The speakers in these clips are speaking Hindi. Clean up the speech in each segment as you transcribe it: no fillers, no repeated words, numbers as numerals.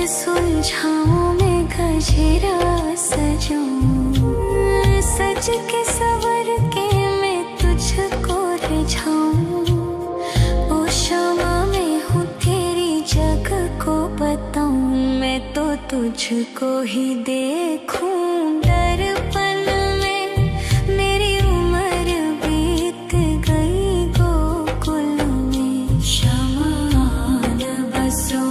सुलझाऊं मैं गजरा सजाऊं, सज के सवर के मैं तुझको रिझाऊं। ओ शमा मैं हूँ तेरी जग को बताऊं, मैं तो तुझको ही देखूं दर्पण में। मेरी उम्र बीत गई गोकुल में, शमान बसो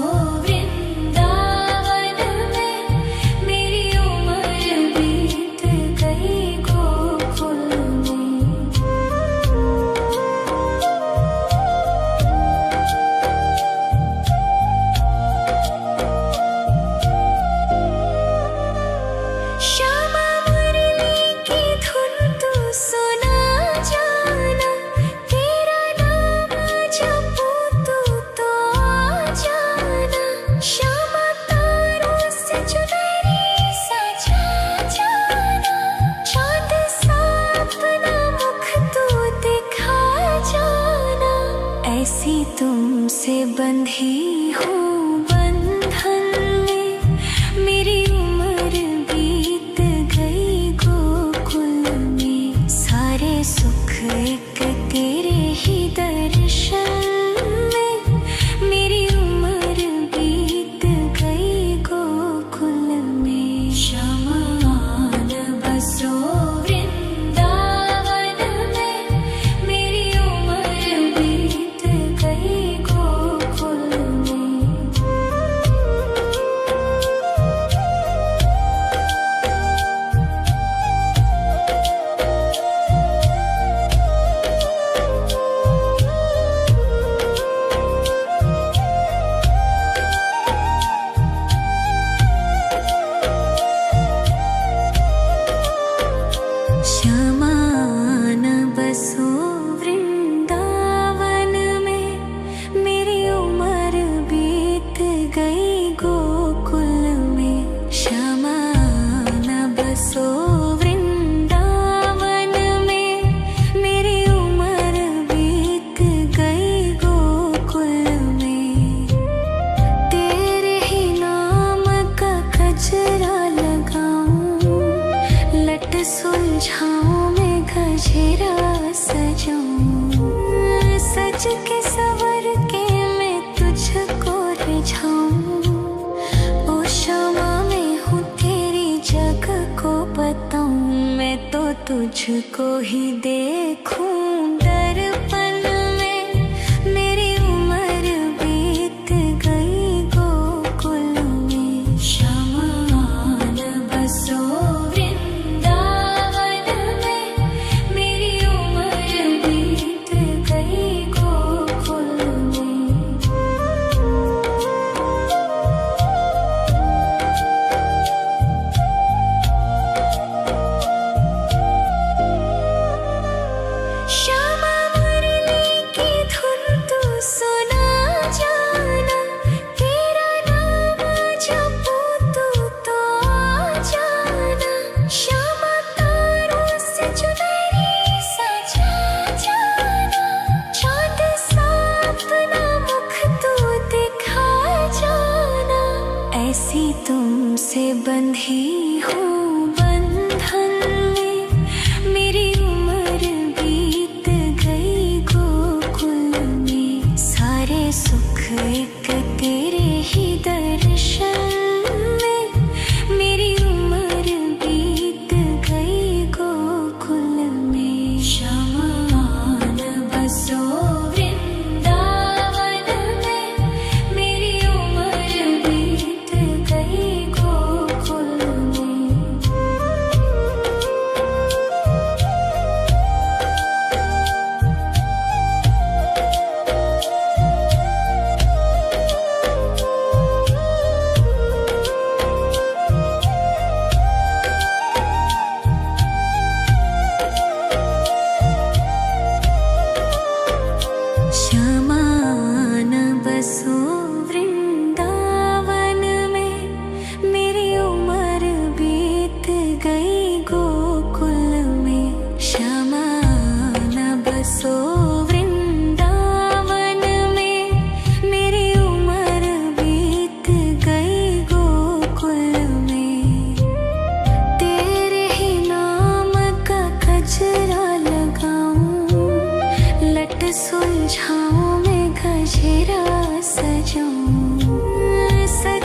ऐसी तुमसे बंधी हूँ बंधन में, मेरी उम्र बीत गई गोकुल में। सारे सुख एक तेरे ही दर्शन में, मेरी उम्र बीत गई गोकुल में। शमान बसो सुलझाऊं मैं गजरा सजाऊं, सज के सवर के मैं तुझको रिझाऊं। ओ शमा मैं हूँ तेरी जग को बताऊं, मैं तो तुझको ही देखूं दर्पण में। मेरी उम्र बीत गई गोकुल में, शमान बसो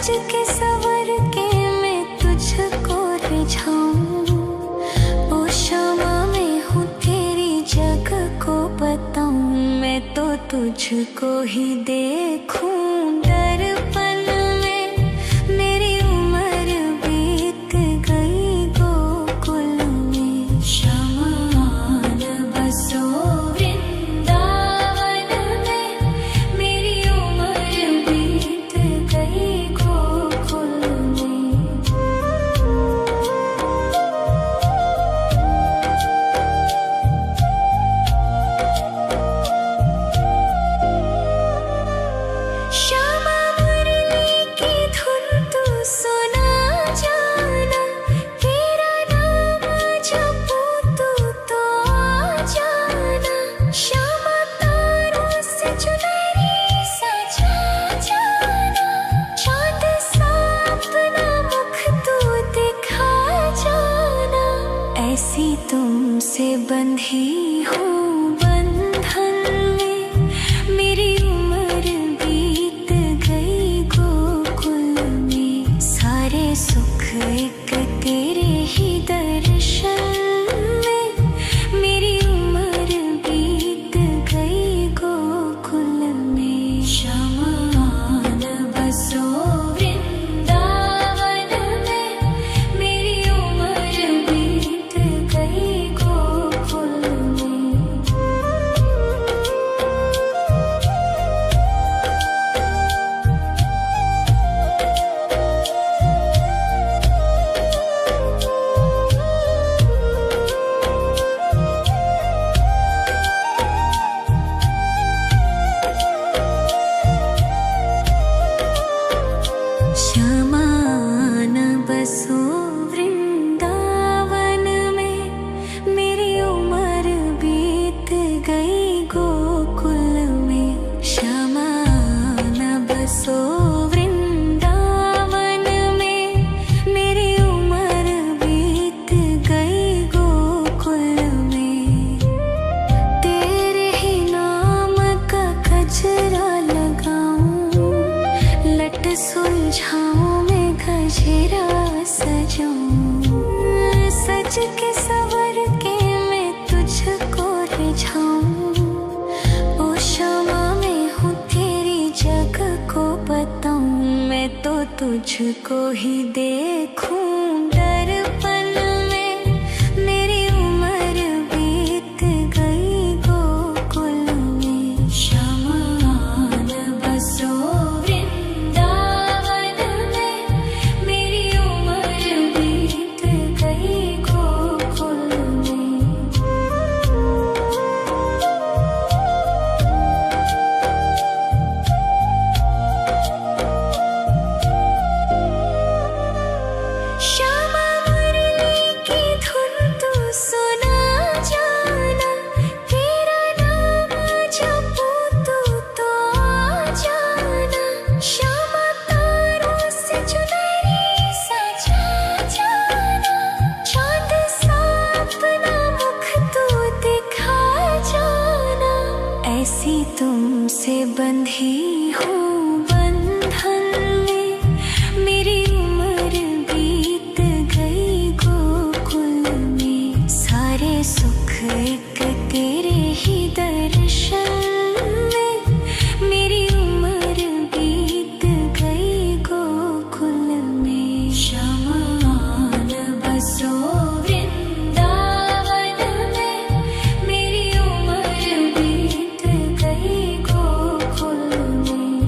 सज के सवर के मैं तुझको रिझाऊं। ओ क्षमा में हूँ तेरी जग को बताऊं। मैं तो तुझको ही देखूं दर्पण में। मेरी उम्र बीत गई गोकुल में। श्यामान बसो वृंदावन में। मेरी उम्र बीत गई गोकुल में। श्यामा मुरली की धुन तू सुना जाना। तेरा नाम जपूं तो आ जाना। श्यामा तारों से चुनरी सजा जाना। चांद सा अपना मुख तू दिखा जाना। ऐसी तुमसे बंधी हूँ बंधन में। मेरी उम्र बीत गई गोकुल में। सारे सुख एक तेरे ही दर्शन में। मेरी उम्र बीत गई गोकुल में। श्यामान बसो वृंदावन में। मेरी उम्र बीत गई गोकुल में। श्यामान बसो वृंदावन में। मेरी उम्र बीत गई गोकुल में। श्यामान बसो वृंदावन में। मेरी उम्र बीत गई गोकुल में। तेरे ही नाम का गजरा लगाऊं। लट सुलझाऊं मैं गजरा सजाऊं। सज के सवर के मैं तुझको रिझाऊं। ओ क्षमा में हूँ तेरी जग को बताऊं। मैं तो तुझको ही देखूं दर्पण में। मेरी उम्र बीत गई गोकुल में। श्यामान बसो वृंदावन में। मेरी उम्र बीत गई गोकुल में। श्यामा मुरली की धुन तू सुना जाना। तेरा नाम जपूं तो आ जाना। श्यामा तारों से चुनरी सजा जाना। चांद सा अपना मुख तू दिखा जाना। ऐसी तुमसे बंधी हूँ बंधन में। मेरी उम्र बीत गई गोकुल में। सारे सुख एक तेरे ही दर्शन में। मेरी उम्र बीत गई गोकुल में। श्यामान बसो वृंदावन में। मेरी उम्र बीत गई गोकुल में।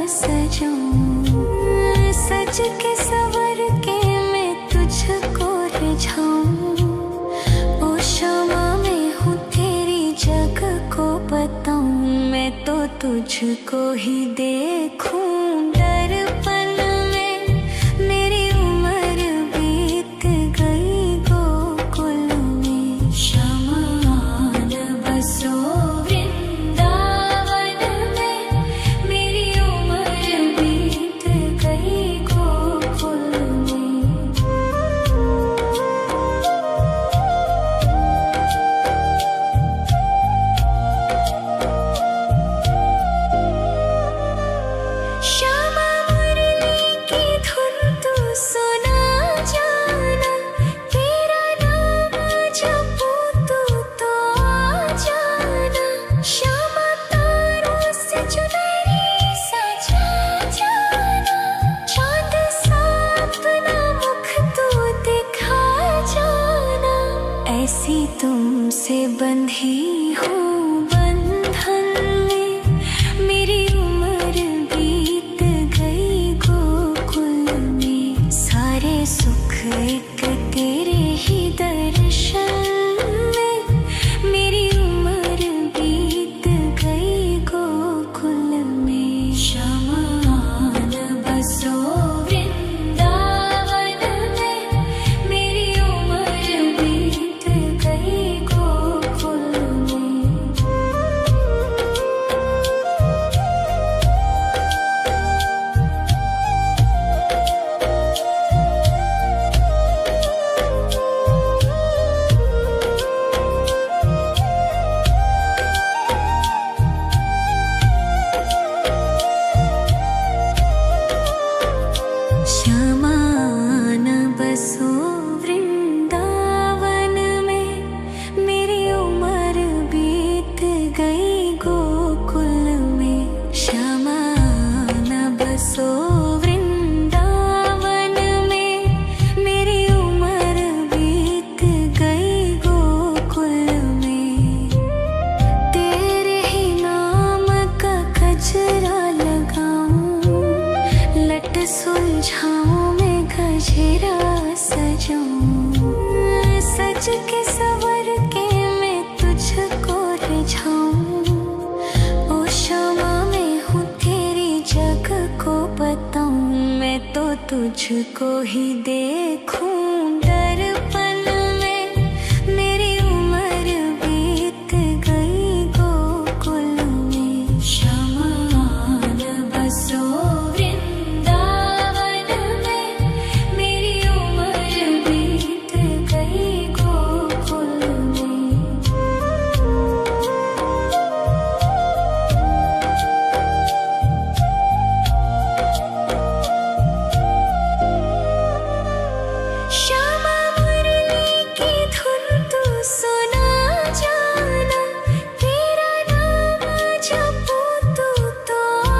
सजाऊं, सज के सवर के मैं तुझको रिझाऊं। ओ क्षमा मैं हूँ तेरी जग को बताऊं, मैं तो तुझको ही देखूं। दर्पण में मेरी उम्र बीत गई गोकुल में, शमान बसो वृंदावन में। मेरी उम्र बीत गई गोकुल में। श्यामा मुरली की धुन तू सुना जाना, तेरा नाम जपूं तू तो आ जाना। श्यामा तारों से चुनरी सजा जाना, चांद सा अपना मुख तू दिखा जाना। ऐसी तुमसे बंधी हूँ बंधन में, मेरी उम्र बीत गई गोकुल में। सारे सुख एक तेरे ही दर्शन में, मेरी उम्र बीत गई गोकुल में। शमान बसो वृंदावन में, मेरी उम्र बीत गई गोकुल में। शमान बसो वृंदावन में, मेरी उम्र बीत गई गोकुल में। शमान बसो वृंदावन में, मेरी उम्र बीत गई गोकुल में। तेरे ही नाम का गजरा लगाऊं, लट सुलझाऊं मैं गजरा सजाऊं। सज के सवर के मैं तुझको रिझाऊं। ओ क्षमा मैं हूँ तेरी जग को बताऊं, मैं तो तुझको ही देखूं। दर्पण में मेरी उम्र बीत गई गोकुल में। शमान बसो वृंदावन में, मेरी उम्र बीत गई गोकुल में। श्यामा मुरली की धुन तू सुना जाना, तेरा नाम जपूं तू तो आ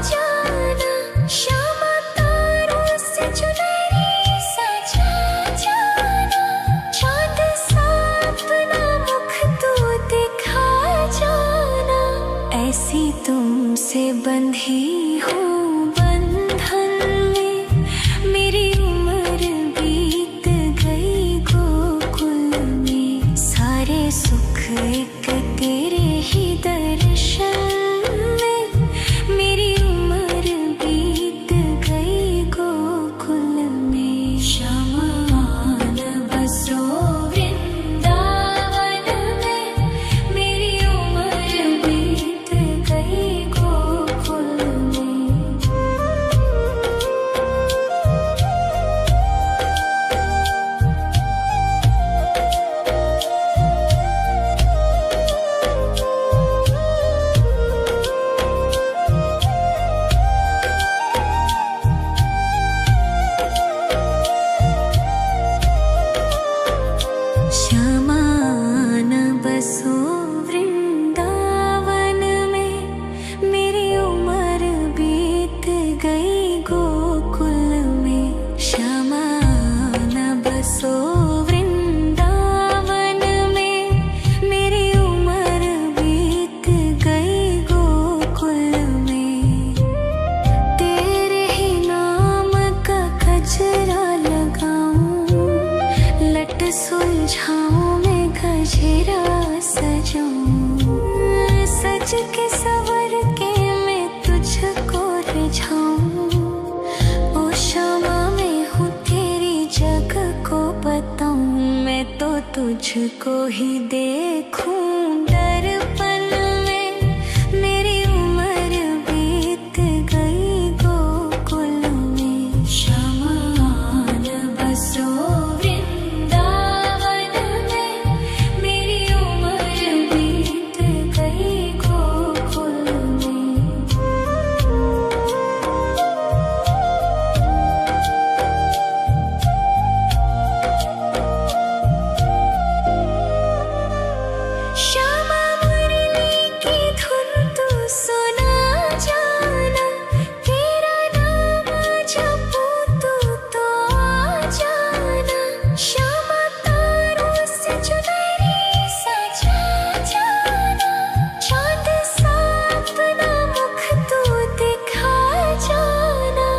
जाना। श्यामा तारों से चुनरी सजा जाना, चांद सा अपना मुख तू दिखा जाना। ऐसी तुमसे बंधी हूँ बंधन में, मेरी उम्र बीत गई गोकुल में। सारे सुख एक तेरे ही दर्शन में, मेरी उम्र बीत गई गोकुल में। शमान बसो वृंदावन में, मेरी उम्र बीत गई गोकुल में। शमान बसो वृंदावन में, मेरी उम्र बीत गई गोकुल में। शमान बसो वृंदावन में, मेरी उम्र बीत गई गोकुल में। जाऊं, सज के सवर के मैं तुझको रिझाऊं। ओ क्षमा मैं हूँ तेरी जग को बताऊं, मैं तो तुझको ही देखूं दर्पण में। मेरी उम्र बीत गई गोकुल में, शमान बसो वृंदावन में। मेरी उम्र बीत गई गोकुल में। श्यामा मुरली की धुन तू सुना जाना, तेरा नाम जपूं तू तो आ जाना। श्यामा तारों से चुनरी सजा जाना, चाँद सा अपना मुख तू दिखा जाना।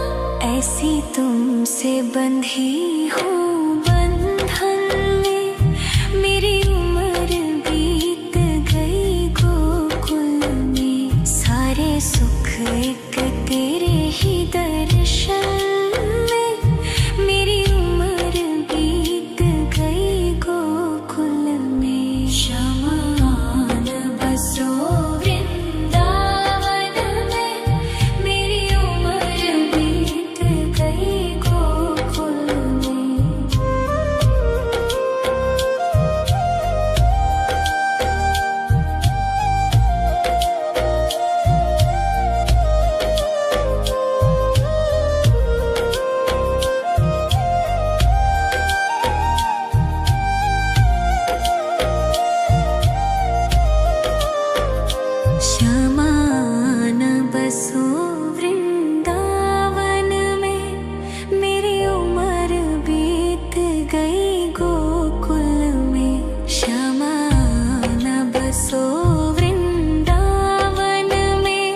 ऐसी तुमसे बंधी हूँ बंधन में, मेरी उम्र बीत गई गोकुल में। सारे सुख एक तेरे ही दर्शन में, मेरी उम्र बीत गई गोकुल में। शमान बसो वृंदावन में, मेरी उम्र बीत गई गोकुल में। शमान बसो वृंदावन में, मेरी उम्र बीत गई गोकुल में। शमान बसो वृंदावन में,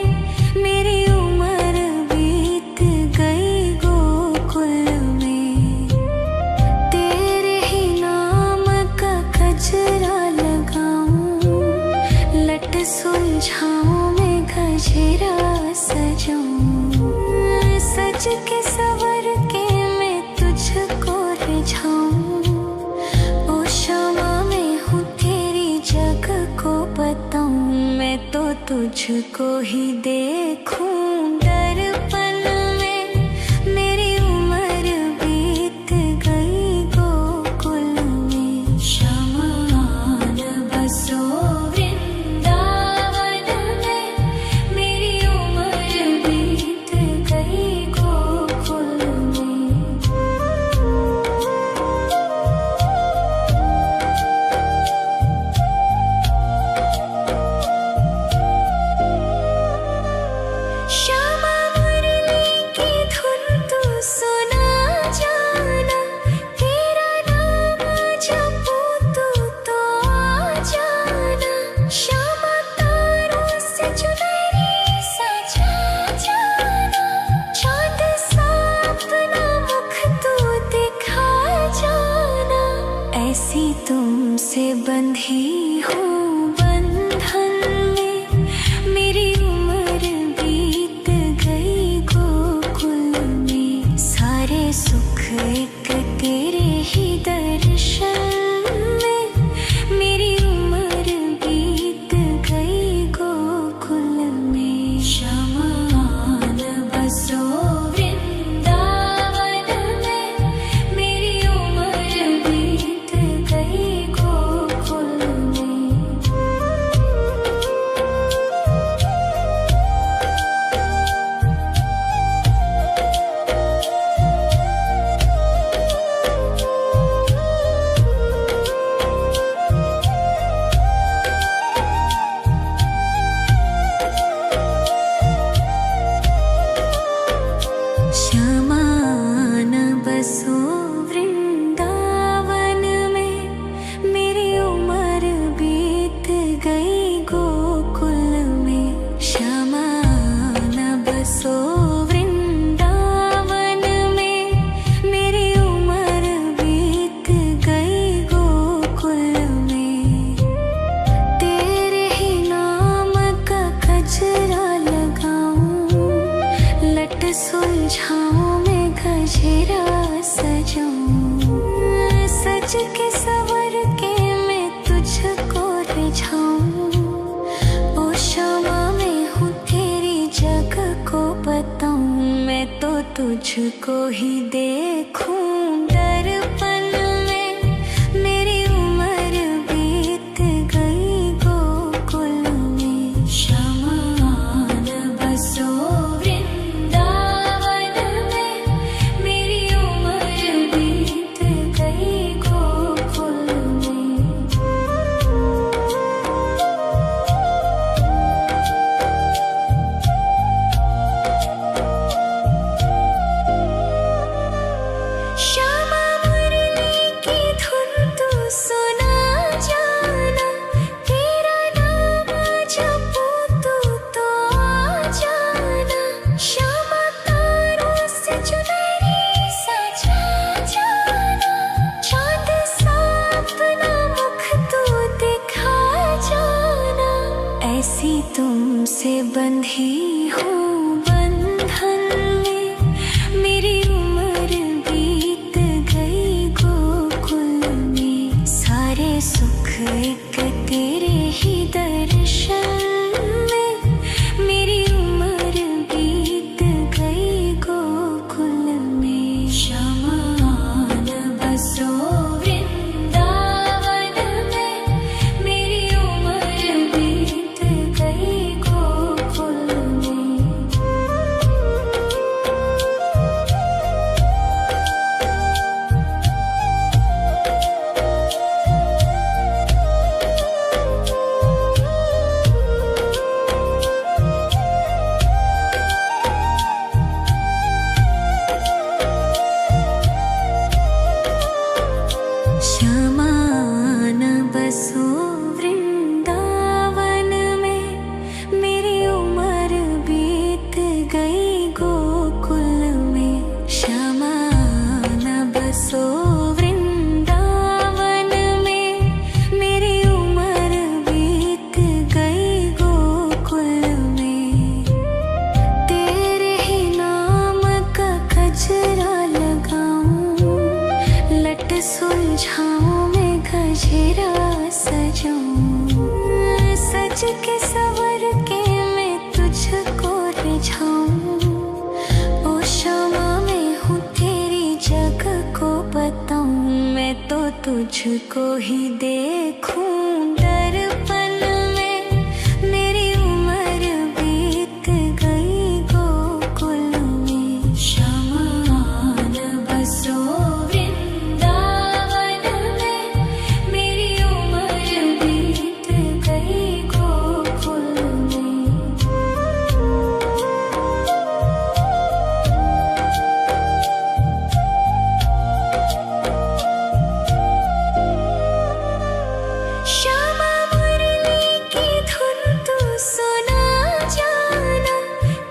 मेरी उम्र बीत गई गोकुल में। तेरे ही नाम का गजरा लगाऊं, लट सुलझाऊं मैं गजरा सजाऊं। सज के सवर के मैं तुझको रिझाऊं। ओ क्षमा मैं हूँ तेरी जग को बताऊं, मैं तो तुझको ही देखूं दर्पण में। मेरी उम्र बीत गई गोकुल में। शमान बसो वृंदावन में, मेरी उम्र बीत गई गोकुल में। श्यामा सुलझाऊं मैं गजरा सजाऊं, सज के सवर के मैं तुझको रिझाऊं। ओ शामा मैं हूँ तेरी जग को बताऊं, मैं तो तुझको ही देखूं दर्पण में। मेरी उम्र बीत गई गोकुल में, श्यामा आन बसो वृंदावन में। मेरी उम्र बीत गई गोकुल में। श्यामा मुरली की धुन तू सुना जाना, तेरा नाम जपूं तो आ जाना। श्यामा तारों से चुनरी सजा जाना, चांद सा अपना मुख तू दिखा जाना। ऐसी तुमसे बंधी हूँ बंधन में, मेरी उम्र बीत गई गोकुल में। सारे सुख एक तेरे ही दर्शन में, मेरी उम्र बीत गई गोकुल में। श्यामा आन बसो वृंदावन में, मेरी उम्र बीत गई गोकुल में। श्यामा आन बसो वृंदावन में, मेरी उम्र बीत गई गोकुल में। श्यामा आन बसो वृंदावन में, मेरी उम्र बीत गई गोकुल में। तेरे ही नाम का गजरा लगाऊं, लट सुलझाऊं मैं गजरा सजाऊं। सज के सवर के मैं तुझको रिझाऊं। ओ शामा मैं हूँ तेरी जग को बताऊं, मैं तो तुझको ही देखूं दर्पण में। मेरी उम्र बीत गई गोकुल में, श्यामा आन बसो वृंदावन में। मेरी उम्र बीत गई गोकुल में। श्यामा मुरली की धुन तू सुना जाना,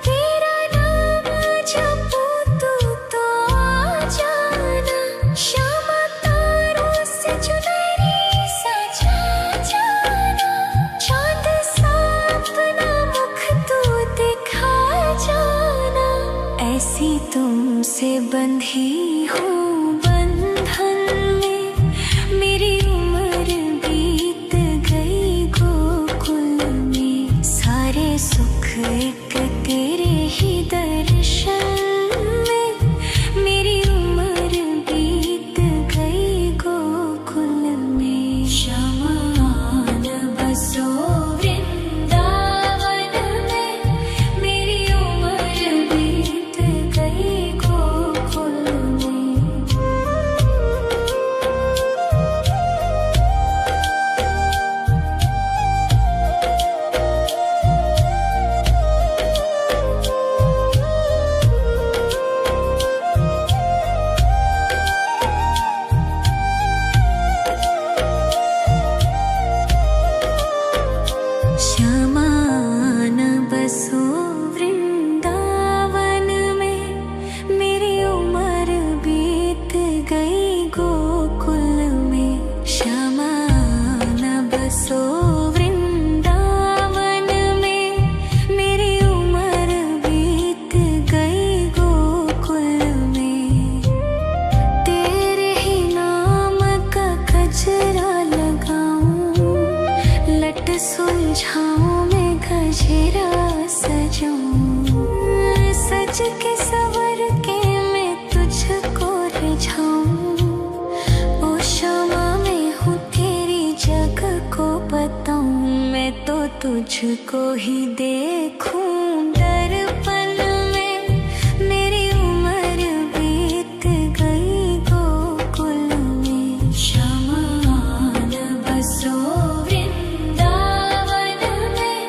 तेरा नाम जपूं तो आ जाना। श्यामा तारों से चुनरी सजा जाना, चांद सा अपना मुख तू दिखा जाना। ऐसी तुमसे बंधी हूँ बंधन में, मेरी उम्र बीत गई गोकुल में। सारे सुख एक तेरे ही दर्शन में, मेरी उम्र बीत गई गोकुल में। श्यामा आन बसो वृंदावन में, मेरी उम्र बीत गई गोकुल में। तुझको ही देखूं दर्पण में। मेरी उम्र बीत गई गोकुल में। शमान बसो वृंदावन में।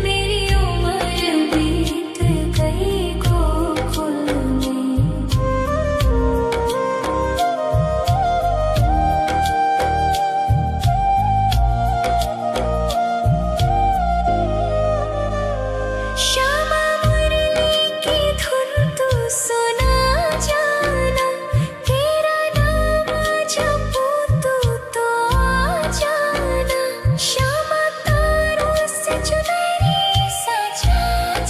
मेरी उम्र बीत गई गोकुल में। श्यामा मुरली की धुन तू सुना जाना। तेरा नाम जपूं तू तो आ जाना। श्यामा तारों से चुनरी सजा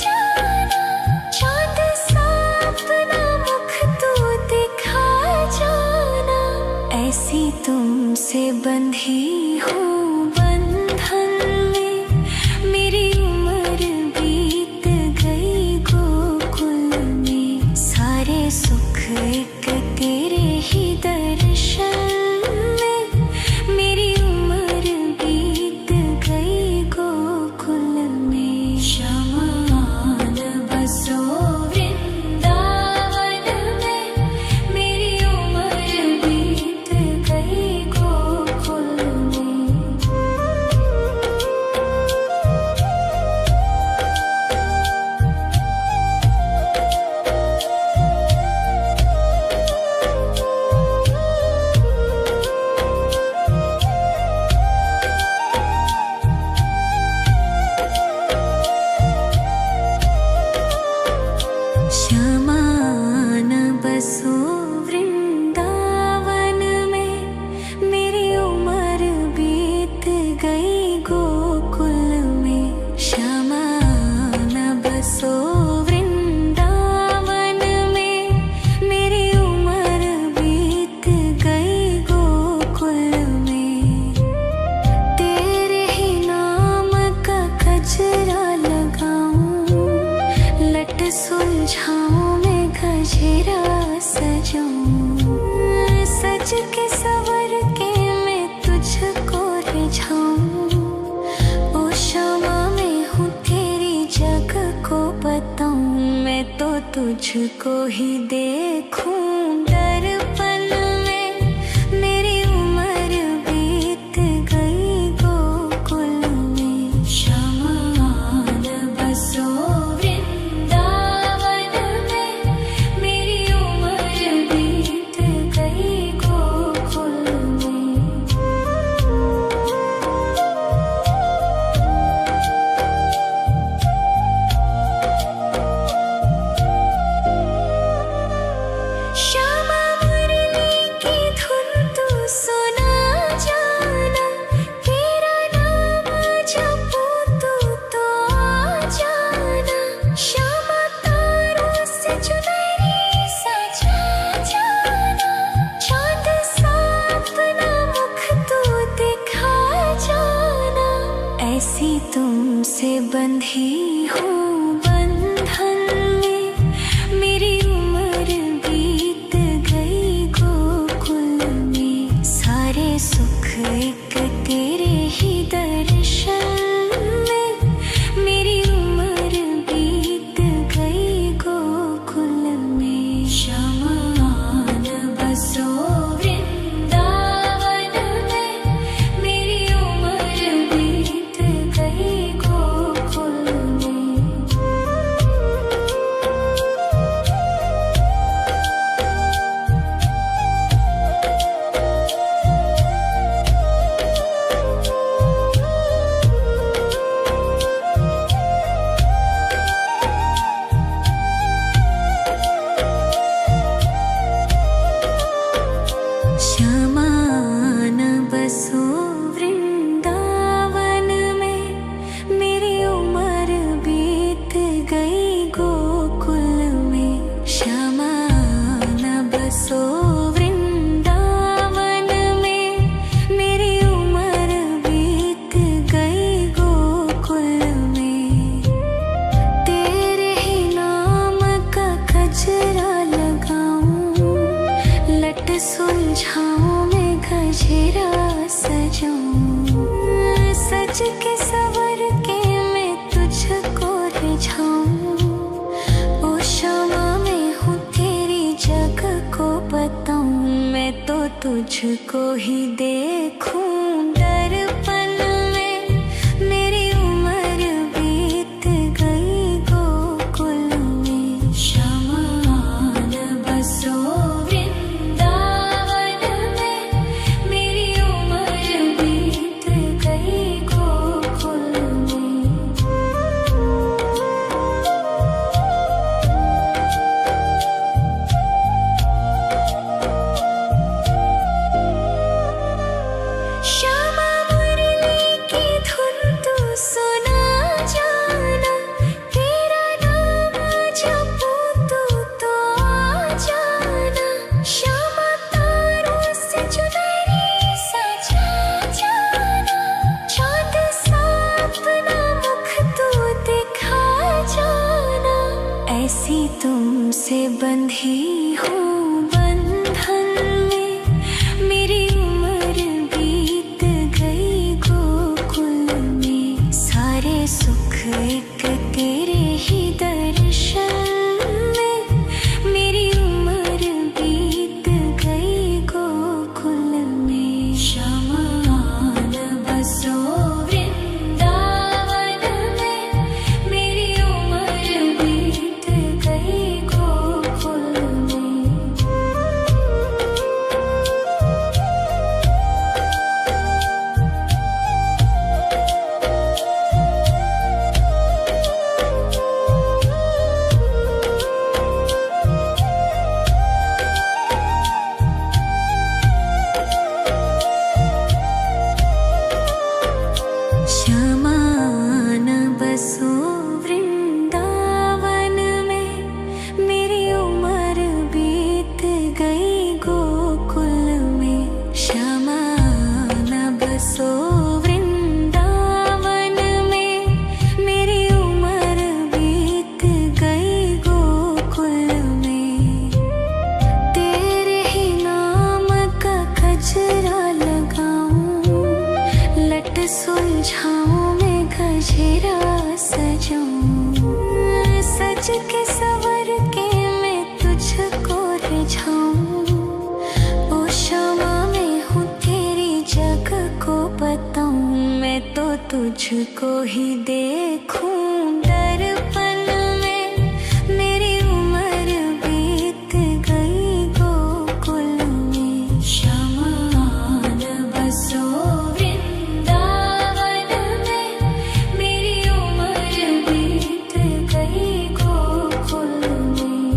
जाना। चांद सा अपना मुख तू दिखा जाना। ऐसी तुमसे बंधी हूँ बंधन में। मेरी उम्र बीत गई गोकुल में। सारे सुख एक तेरे ही दर्शन में। मेरी उम्र बीत गई गोकुल में। शमान बसो वृंदावन में। मेरी उम्र बीत गई गोकुल में। श्यामान बसो वृंदावन में। मेरी उम्र बीत गई गोकुल में। श्यामान बसो वृंदावन में। मेरी उम्र बीत गई गोकुल में। तेरे ही नाम का गजरा लगाऊं। लट सुलझाऊं मैं गजरा सजाऊं। सज के सवर के मैं तुझको रिझाऊं। ओ श्यामा मैं हूँ तेरी जग को बताऊं। मैं तो तुझको ही देखूं दर्पण में। मेरी उम्र बीत गई गोकुल में। शमान बसो वृंदावन में। मेरी उम्र बीत गई गोकुल में। श्यामा मुरली की धुन तू सुना जाना। तेरा नाम जपूं तू तो आ जाना। श्यामा तारों से चुनरी सजा जाना। चांद सा अपना मुख तू दिखा जाना। ऐसी तुमसे बंधी हूँ बंधन में। मेरी उम्र बीत गई गोकुल में। सारे सुख एक तेरे ही दर्शन में। मेरी उम्र बीत गई गोकुल में। शमान बसो वृंदावन में। मेरी उम्र बीत गई गोकुल में। श्यामान बसो वृंदावन में। मेरी उम्र बीत गई गोकुल में। श्यामान बसो वृंदावन में। मेरी उम्र बीत गई गोकुल में। तेरे ही नाम का गजरा लगाऊं। लट सुलझाऊं मैं गजरा सजाऊं। सज के सवर के तुझको ही देखूं दर्पण में। मेरी उम्र बीत गई गोकुल में। शमान बसो वृंदावन में। मेरी उम्र बीत गई गोकुल में। श्यामा मुरली की धुन तू सुना जाना। तेरा नाम जपूं तो आ जाना। श्यामा तारों से चुनरी सजा जाना। चाँद सा अपना मुख तू दिखा जाना। ऐसी तुमसे बंधी हूँ बंधन में। मेरी उम्र बीत गई गोकुल में। सारे सुख एक तेरे ही दर्शन में। मेरी उम्र बीत गई गोकुल में। शमान बसो वृंदावन में। मेरी उम्र बीत गई गोकुल में। शमान बसो वृंदावन में। मेरी उम्र बीत गई गोकुल में। शमान बसो वृंदावन में। मेरी उम्र बीत गई गोकुल में। तेरे ही नाम का गजरा लगाऊं। लट सुलझाऊं मैं गजरा सजाऊं। सज के सवर के मैं तुझको रिझाऊं। ओ क्षमा मैं हूँ तेरी जग को बताऊं। मैं तो तुझको ही देखूं दर्पण में। मेरी उम्र बीत गई गोकुल में। शमान बसो वृंदावन में। मेरी उम्र बीत गई गोकुल में।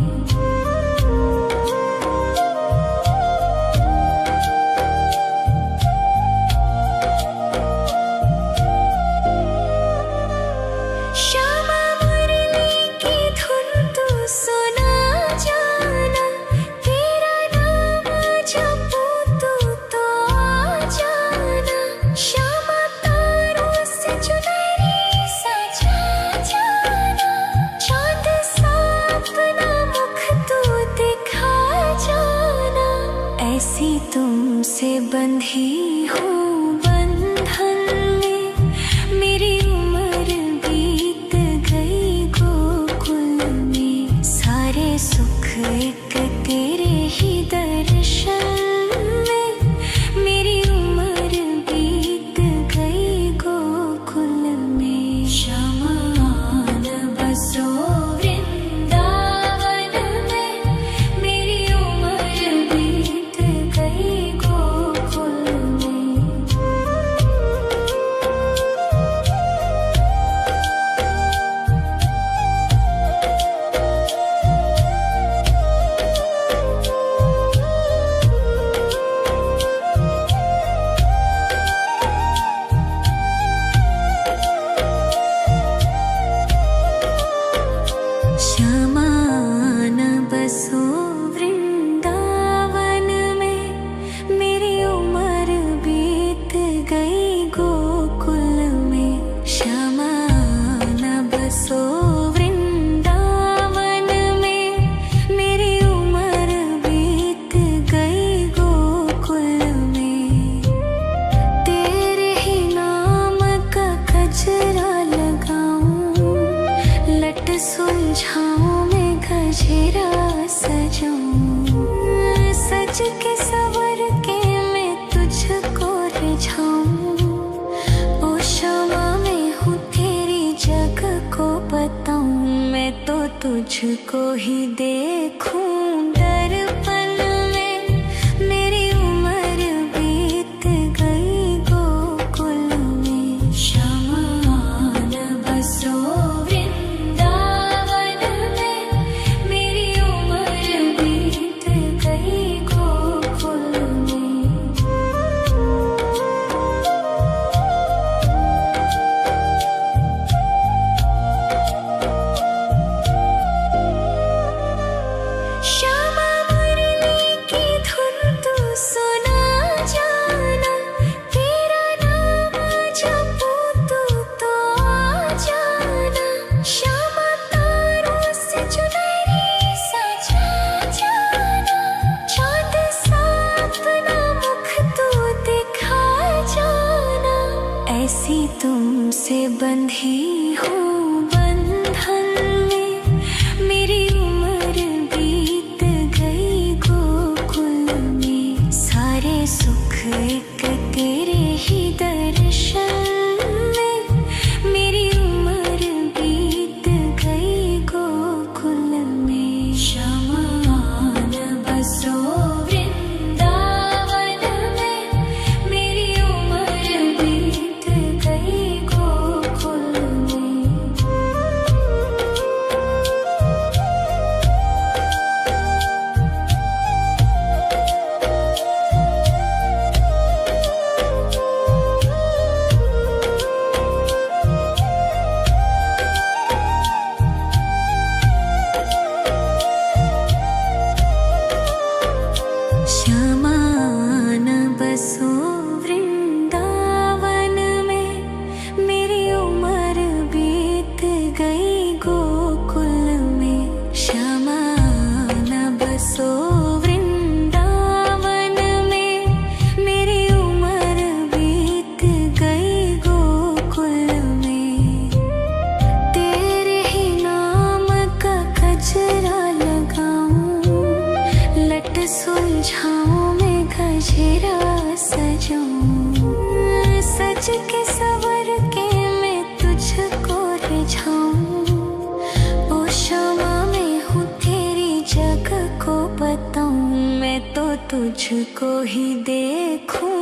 श्यामा मुरली की धुन तू सुना जाना। तेरा नाम जपूं तो आ जाना। श्यामा तारों से चुनरी सजा जाना। चाँद सा अपना मुख तू दिखा जाना। ऐसी तुमसे बंधी हूँ बंधन में। मेरी उम्र बीत गई गोकुल में। सारे सुख एक तेरे ही दर्शन में। मेरी उम्र बीत गई गोकुल में। शमान बसो वृंदावन में। मेरी उम्र बीत गई गोकुल में। शमान बसो वृंदावन में। मेरी उम्र बीत गई गोकुल में। शमान बसो वृंदावन में। मेरी उम्र बीत गई गोकुल में। तेरे ही नाम का गजरा लगाऊं। लट सुलझाऊं मैं गजरा सजाऊं। सज के सवर के तुझको ही देखूं दर्पण में। मेरी उम्र बीत गई गोकुल में। शमान बसो वृंदावन में। मेरी उम्र बीत गई गोकुल में। श्यामा मुरली की धुन तू सुना जाना। तेरा नाम जपूं तो आ जाना। श्यामा तारों से चुनरी सजा जाना। चांद सा अपना मुख तू दिखा जाना। ऐसी तुमसे बंधी हूँ बंधन में। मेरी उम्र बीत गई गोकुल में। सारे सुख एक तेरे ही दर्शन में। मेरी उम्र बीत गई गोकुल में। शमान बसो वृंदावन में। मेरी उम्र बीत गई गोकुल में। श्यामान बसो वृंदावन में। मेरी उम्र बीत गई गोकुल में। श्यामान बसो वृंदावन में। मेरी उम्र बीत गई गोकुल में। तेरे ही नाम का गजरा लगाऊं। लट सुलझाऊं मैं गजरा सजाऊं। सज के सवर के मैं तुझको रिझाऊं। ओ क्षमा मैं हूँ तेरी जग को बताऊं। मैं तो तुझको ही देखूं